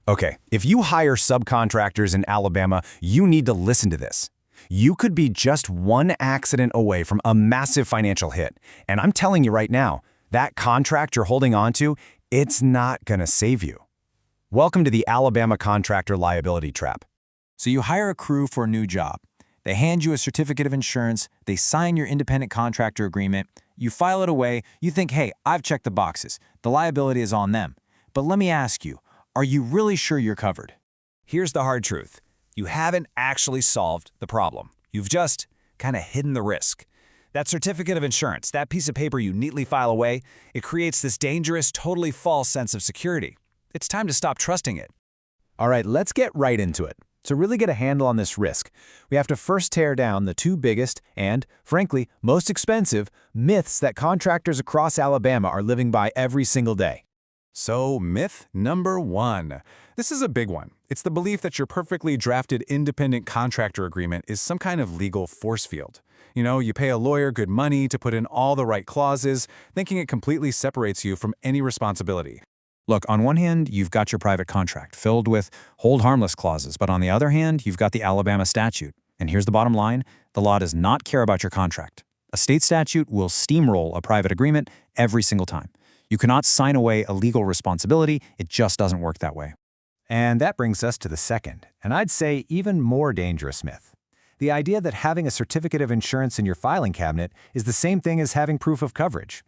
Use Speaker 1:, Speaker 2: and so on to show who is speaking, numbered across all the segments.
Speaker 1: Okay, if you hire subcontractors in Alabama, you need to listen to this. You could be just one accident away from a massive financial hit. And I'm telling you right now, that contract you're holding on to, it's not gonna save you. Welcome to the Alabama contractor liability trap.
Speaker 2: So you hire a crew for a new job. They hand you a certificate of insurance, they sign your independent contractor agreement, you file it away, you think, hey, I've checked the boxes. The liability is on them. But let me ask you, are you really sure you're covered?
Speaker 3: Here's the hard truth. You haven't actually solved the problem. You've just kind of hidden the risk. That certificate of insurance, that piece of paper you neatly file away, it creates this dangerous, totally false sense of security. It's time to stop trusting it.
Speaker 1: All right, let's get right into it. To really get a handle on this risk, we have to first tear down the two biggest and, frankly, most expensive myths that contractors across Alabama are living by every single day.
Speaker 4: So, myth number 1. This is a big one. It's the belief that your perfectly drafted independent contractor agreement is some kind of legal force field. You know, you pay a lawyer good money to put in all the right clauses, thinking it completely separates you from any responsibility.
Speaker 2: Look, on one hand, you've got your private contract filled with hold harmless clauses, but on the other hand, you've got the Alabama statute. And here's the bottom line, the law does not care about your contract. A state statute will steamroll a private agreement every single time. You cannot sign away a legal responsibility, it just doesn't work that way.
Speaker 1: And that brings us to the second, and I'd say even more dangerous myth. The idea that having a certificate of insurance in your filing cabinet is the same thing as having proof of coverage.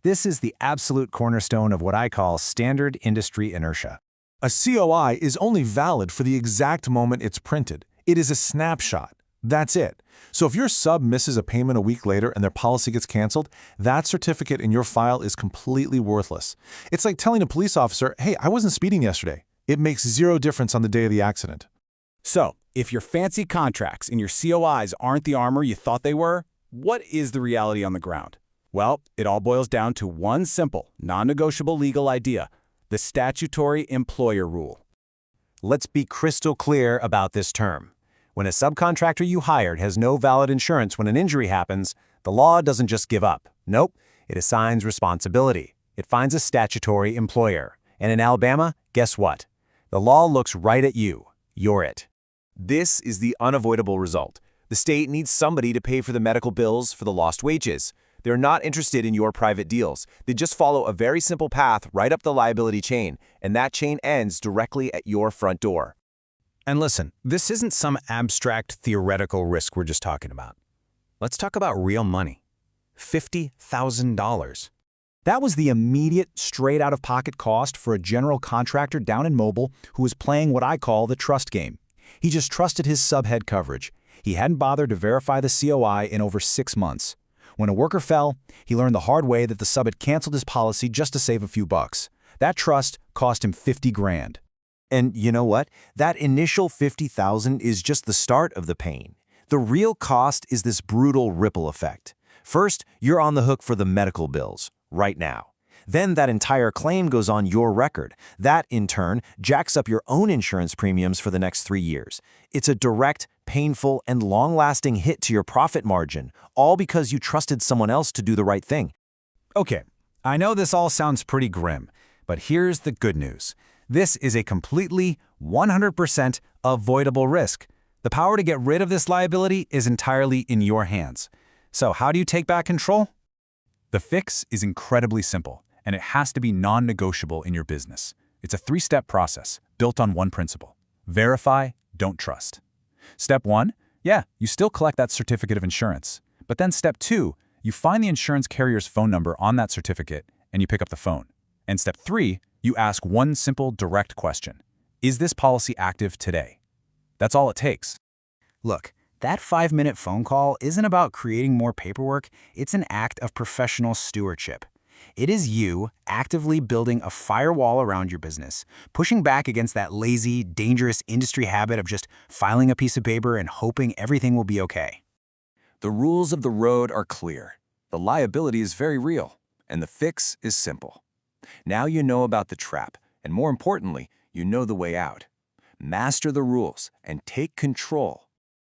Speaker 1: This is the absolute cornerstone of what I call standard industry inertia.
Speaker 5: A COI is only valid for the exact moment it's printed. It is a snapshot. That's it. So if your sub misses a payment a week later and their policy gets canceled, that certificate in your file is completely worthless. It's like telling a police officer, hey, I wasn't speeding yesterday. It makes zero difference on the day of the accident.
Speaker 3: So, if your fancy contracts and your COIs aren't the armor you thought they were, what is the reality on the ground? Well, it all boils down to one simple, non-negotiable legal idea, the statutory employer rule.
Speaker 1: Let's be crystal clear about this term. When a subcontractor you hired has no valid insurance when an injury happens, the law doesn't just give up. Nope, it assigns responsibility. It finds a statutory employer. And in Alabama, guess what? The law looks right at you. You're it. This is the unavoidable result. The state needs somebody to pay for the medical bills for the lost wages. They're not interested in your private deals. They just follow a very simple path right up the liability chain, and that chain ends directly at your front door.
Speaker 3: And listen, this isn't some abstract theoretical risk we're just talking about. Let's talk about real money. $50,000.
Speaker 1: That was the immediate, straight-out-of-pocket cost for a general contractor down in Mobile who was playing what I call the trust game. He just trusted his subhead coverage. He hadn't bothered to verify the COI in over 6 months. When a worker fell, he learned the hard way that the sub had canceled his policy just to save a few bucks. That trust cost him 50 grand. And you know what? That initial 50,000 is just the start of the pain. The real cost is this brutal ripple effect. First, you're on the hook for the medical bills, right now. Then that entire claim goes on your record. That, in turn, jacks up your own insurance premiums for the next 3 years. It's a direct, painful, and long-lasting hit to your profit margin, all because you trusted someone else to do the right thing.
Speaker 3: Okay, I know this all sounds pretty grim, but here's the good news. This is a completely, 100% avoidable risk. The power to get rid of this liability is entirely in your hands. So how do you take back control?
Speaker 4: The fix is incredibly simple, and it has to be non-negotiable in your business. It's a 3-step process built on one principle: verify, don't trust. Step 1, you still collect that certificate of insurance. But then step 2, you find the insurance carrier's phone number on that certificate and you pick up the phone. And step 3, you ask one simple, direct question. Is this policy active today? That's all it takes.
Speaker 2: Look, that 5-minute phone call isn't about creating more paperwork, it's an act of professional stewardship. It is you actively building a firewall around your business, pushing back against that lazy, dangerous industry habit of just filing a piece of paper and hoping everything will be okay.
Speaker 6: The rules of the road are clear. The liability is very real, and the fix is simple. Now you know about the trap, and more importantly, you know the way out. Master the rules and take control